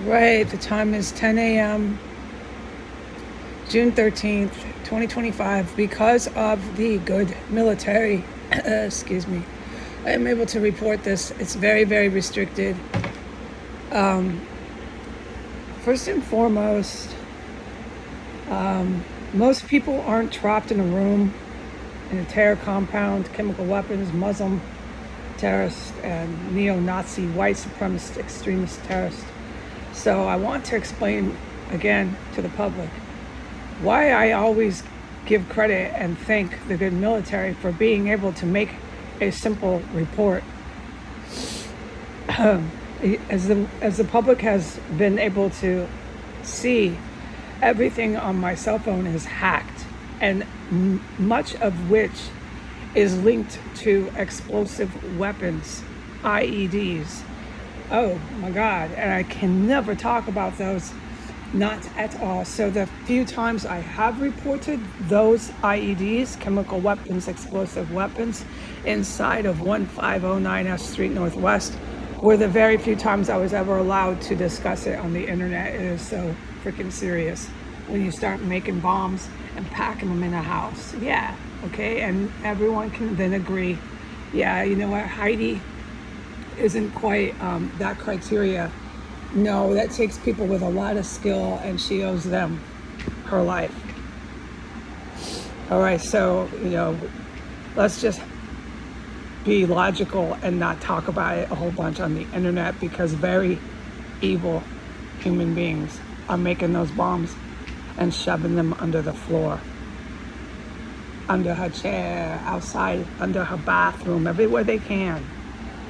Right, the time is 10 a.m., June 13th, 2025. Because of the good military, excuse me, I am able to report this. It's very, very restricted. First and foremost, most people aren't trapped in a room in a terror compound, chemical weapons, Muslim terrorists, and neo-Nazi white supremacist extremist terrorists. So I want to explain again to the public why I always give credit and thank the good military for being able to make a simple report. As the public has been able to see, everything on my cell phone is hacked, and much of which is linked to explosive weapons, IEDs. Oh my God, and I can never talk about those, not at all. So the few times I have reported those IEDs, chemical weapons, explosive weapons, inside of 1509 S Street Northwest, were the very few times I was ever allowed to discuss it on the internet. It is so freaking serious when you start making bombs and packing them in a house. Yeah, okay, and everyone can then agree, yeah, you know what, Heidi isn't quite that criteria. No, that takes people with a lot of skill, and she owes them her life. All right, so, let's just be logical and not talk about it a whole bunch on the internet, because very evil human beings are making those bombs and shoving them under the floor, under her chair, outside, under her bathroom, everywhere they can.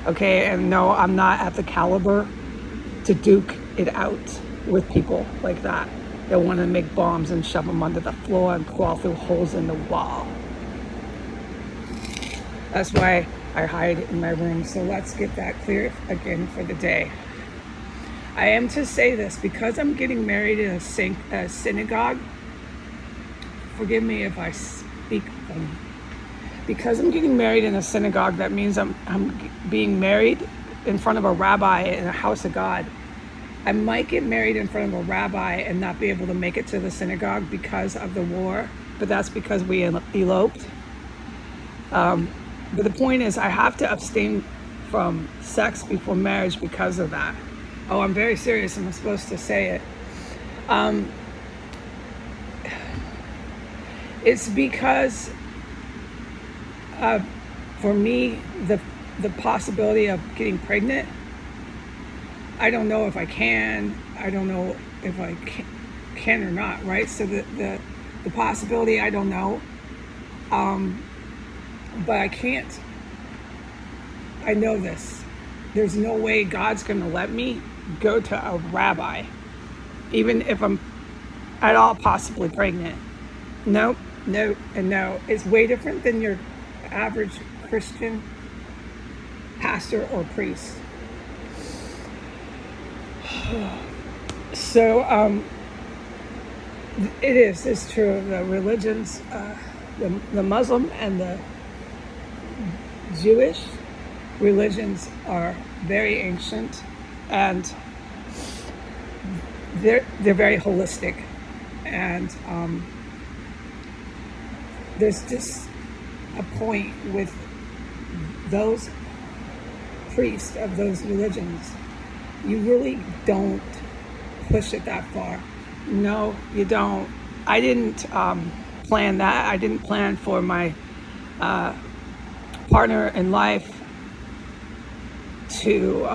Okay, and no, I'm not at the caliber to duke it out with people like that. They want to make bombs and shove them under the floor and crawl through holes in the wall. That's why I hide in my room. So let's get that clear again for the day. I am to say this because I'm getting married in a synagogue. Forgive me if I speak funny. Because I'm getting married in a synagogue, that means I'm being married in front of a rabbi in a house of God. I might get married in front of a rabbi and not be able to make it to the synagogue because of the war, but that's because we eloped. But the point is, I have to abstain from sex before marriage because of that. Oh, I'm very serious. I'm supposed to say it. It's because for me, the possibility of getting pregnant, I don't know if I can. I don't know if I can or not, right? So the possibility, I don't know. But I can't. I know this. There's no way God's going to let me go to a rabbi, even if I'm at all possibly pregnant. Nope, no, and no. It's way different than your average Christian pastor or priest. So it's true. The religions, the Muslim and the Jewish religions are very ancient, and they're very holistic, and there's just a point with those priests of those religions. You really don't push it that far. No, you don't. I didn't plan that. I didn't plan for my partner in life to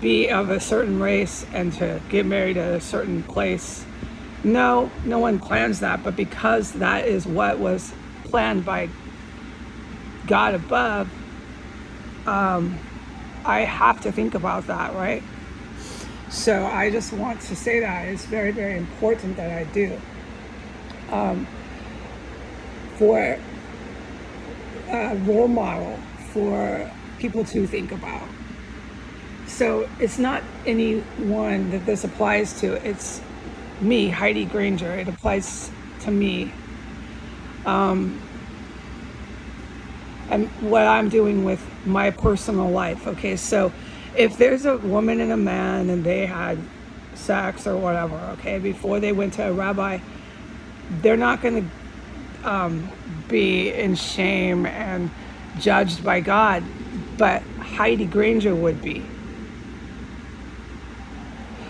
be of a certain race and to get married at a certain place. No one plans that, but because that is what was planned by God above, I have to think about that, right? So I just want to say that it's very, very important that I do. For a role model for people to think about. So it's not anyone that this applies to. It's me, Heidi Granger. It applies to me. And what I'm doing with my personal life. Okay, so if there's a woman and a man and they had sex or whatever, okay, before they went to a rabbi, they're not going to be in shame and judged by God, but Heidi Granger would be.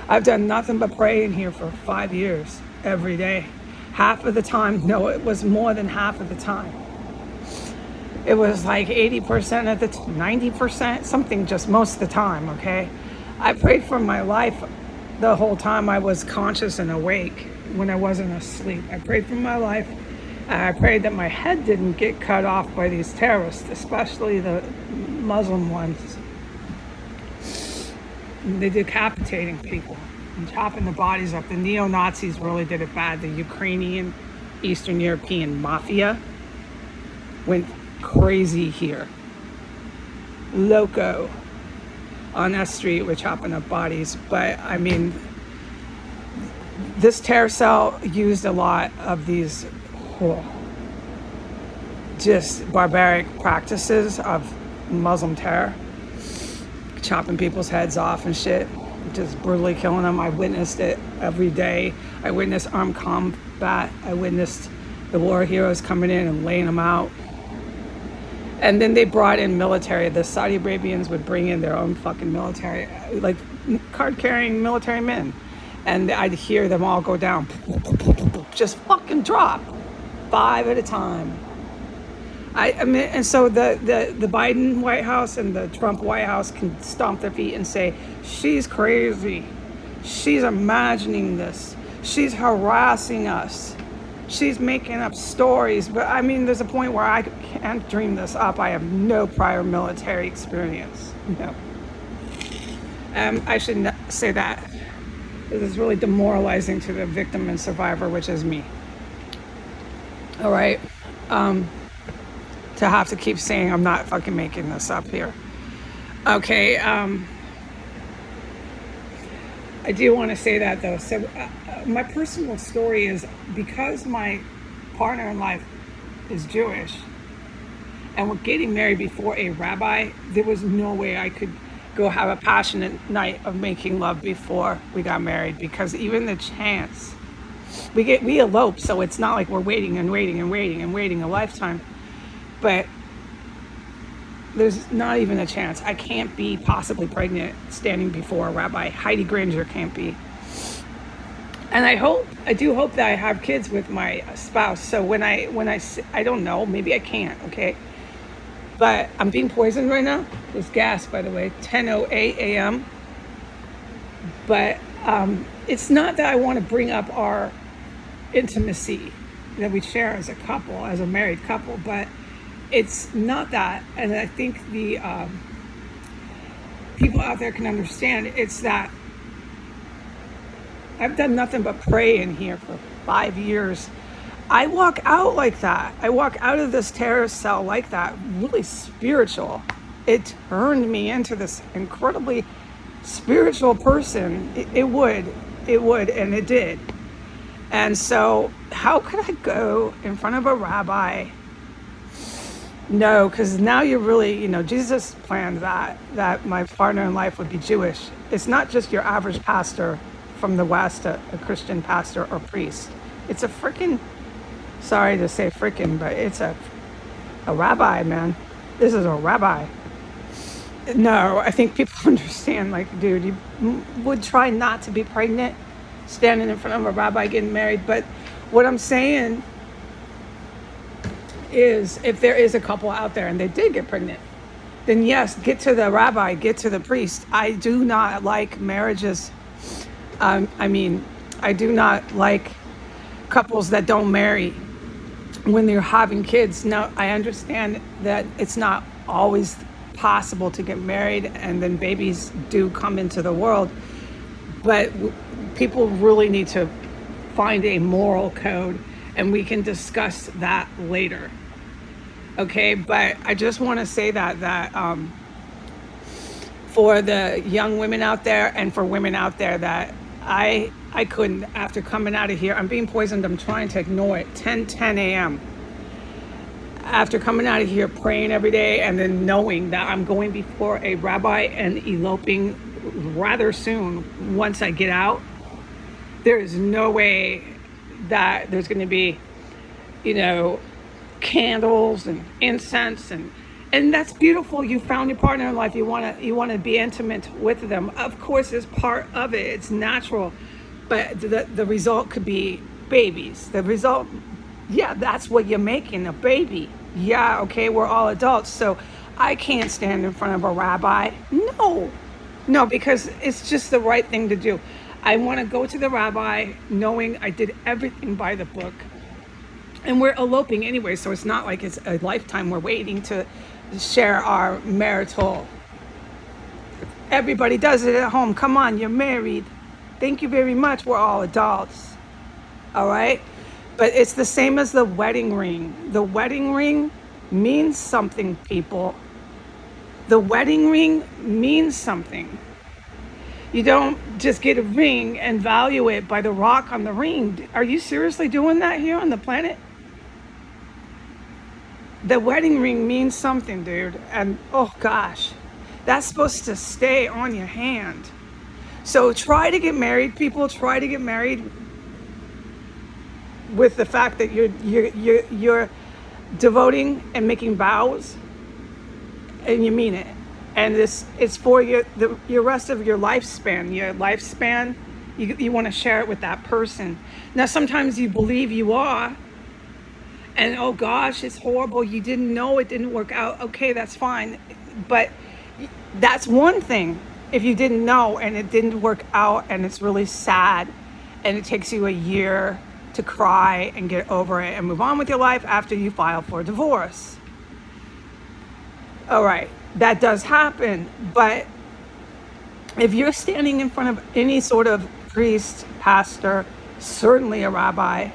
I've done nothing but pray in here for 5 years, every day. Half of the time, no, it was more than half of the time. It was like 80% of the 90%, something just most of the time, okay? I prayed for my life the whole time I was conscious and awake when I wasn't asleep. I prayed for my life, and I prayed that my head didn't get cut off by these terrorists, especially the Muslim ones. They're decapitating people and chopping the bodies up. The neo-Nazis really did it bad. The Ukrainian, Eastern European mafia went crazy here. Loco on that street with chopping up bodies. But I mean, this terror cell used a lot of these just barbaric practices of Muslim terror, chopping people's heads off and shit, just brutally killing them. I witnessed it every day. I witnessed armed combat. I witnessed the war heroes coming in and laying them out. And then they brought in military. The Saudi Arabians would bring in their own fucking military, like card-carrying military men. And I'd hear them all go down, just fucking drop, 5 at a time. I mean, and so the Biden White House and the Trump White House can stomp their feet and say, she's crazy. She's imagining this. She's harassing us. She's making up stories. But I mean, there's a point where I can't dream this up. I have no prior military experience. No. I shouldn't say that. This is really demoralizing to the victim and survivor, which is me. All right. To have to keep saying I'm not fucking making this up here. Okay. I do want to say that though. So my personal story is, because my partner in life is Jewish and we're getting married before a rabbi, there was no way I could go have a passionate night of making love before we got married, because even the chance, we elope, so it's not like we're waiting a lifetime, but there's not even a chance. I can't be possibly pregnant standing before a rabbi. Heidi Granger can't be. And I do hope that I have kids with my spouse. So when I don't know, maybe I can't, okay? But I'm being poisoned right now. There's gas, by the way, 10:08 a.m. But it's not that I want to bring up our intimacy that we share as a couple, as a married couple, but it's not that. And I think the people out there can understand. It's that I've done nothing but pray in here for 5 years. I walk out like that. I walk out of this terror cell like that, really spiritual. It turned me into this incredibly spiritual person. It would, and it did. And so how could I go in front of a rabbi? No, because now you're really, Jesus planned that my partner in life would be Jewish. It's not just your average pastor from the West, a Christian pastor or priest. It's a freaking, sorry to say freaking, but it's a rabbi, man. This is a rabbi. No, I think people understand, like, dude, you would try not to be pregnant standing in front of a rabbi getting married. But what I'm saying is, if there is a couple out there and they did get pregnant, then yes, get to the rabbi, get to the priest. I do not like marriages. I do not like couples that don't marry when they're having kids. Now, I understand that it's not always possible to get married and then babies do come into the world, but people really need to find a moral code, and we can discuss that later. Okay, but I just want to say that for the young women out there and for women out there, that I couldn't, after coming out of here, I'm being poisoned, I'm trying to ignore it, 10 a.m. After coming out of here, praying every day, and then knowing that I'm going before a rabbi and eloping rather soon once I get out, There is no way that there's going to be, you know, candles and incense, and that's beautiful. You found your partner in life. You want to be intimate with them. Of course, it's part of it. It's natural, but the result could be babies. The result, yeah, that's what you're making, a baby. Yeah, okay, we're all adults, so I can't stand in front of a rabbi. No, because it's just the right thing to do. I want to go to the rabbi knowing I did everything by the book. And we're eloping anyway, so it's not like it's a lifetime we're waiting to share our marital. Everybody does it at home. Come on, you're married. Thank you very much. We're all adults. All right? But it's the same as the wedding ring. The wedding ring means something, people. The wedding ring means something. You don't just get a ring and value it by the rock on the ring. Are you seriously doing that here on the planet? The wedding ring means something, dude. And oh gosh, that's supposed to stay on your hand. So try to get married, people. Try to get married with the fact that you're devoting and making vows, and you mean it. And this it's for your rest of your lifespan. Your lifespan, you want to share it with that person. Now, sometimes you believe you are, and oh gosh, it's horrible. You didn't know, it didn't work out. Okay, that's fine, but that's one thing. If you didn't know and it didn't work out, and it's really sad, and it takes you a year to cry and get over it and move on with your life after you file for divorce. All right, that does happen. But if you're standing in front of any sort of priest, pastor, certainly a rabbi,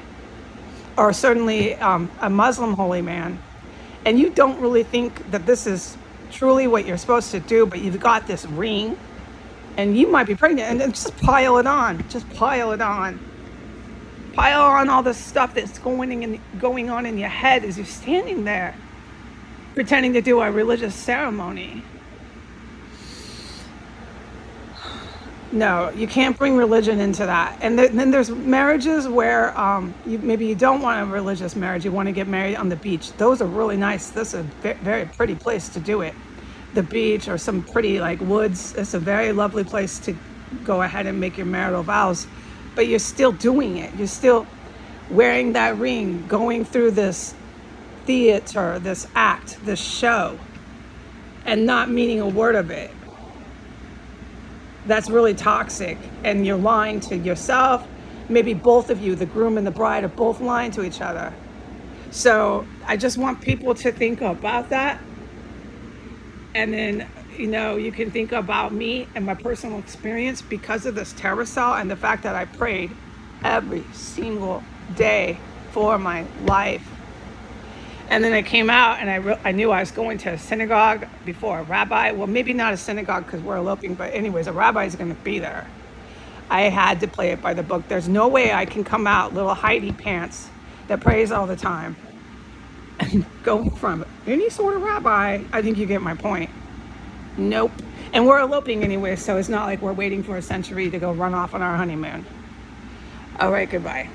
or certainly a Muslim holy man, and you don't really think that this is truly what you're supposed to do, but you've got this ring, and you might be pregnant, and then just pile it on. Just pile it on. Pile on all the stuff that's going on in your head as you're standing there, pretending to do a religious ceremony. No, you can't bring religion into that. And then there's marriages where maybe you don't want a religious marriage. You want to get married on the beach. Those are really nice. That's a very pretty place to do it. The beach or some pretty like woods. It's a very lovely place to go ahead and make your marital vows. But you're still doing it. You're still wearing that ring, going through this theater, this act, this show, and not meaning a word of it. That's really toxic, and you're lying to yourself. Maybe both of you, the groom and the bride, are both lying to each other. So I just want people to think about that. And then, you can think about me and my personal experience because of this terror cell and the fact that I prayed every single day for my life. And then I came out and I knew I was going to a synagogue before a rabbi. Well, maybe not a synagogue because we're eloping, but anyways, a rabbi is going to be there. I had to play it by the book. There's no way I can come out little Heidi pants that prays all the time and go from any sort of rabbi. I think you get my point. Nope. And we're eloping anyway, so it's not like we're waiting for a century to go run off on our honeymoon. All right, goodbye.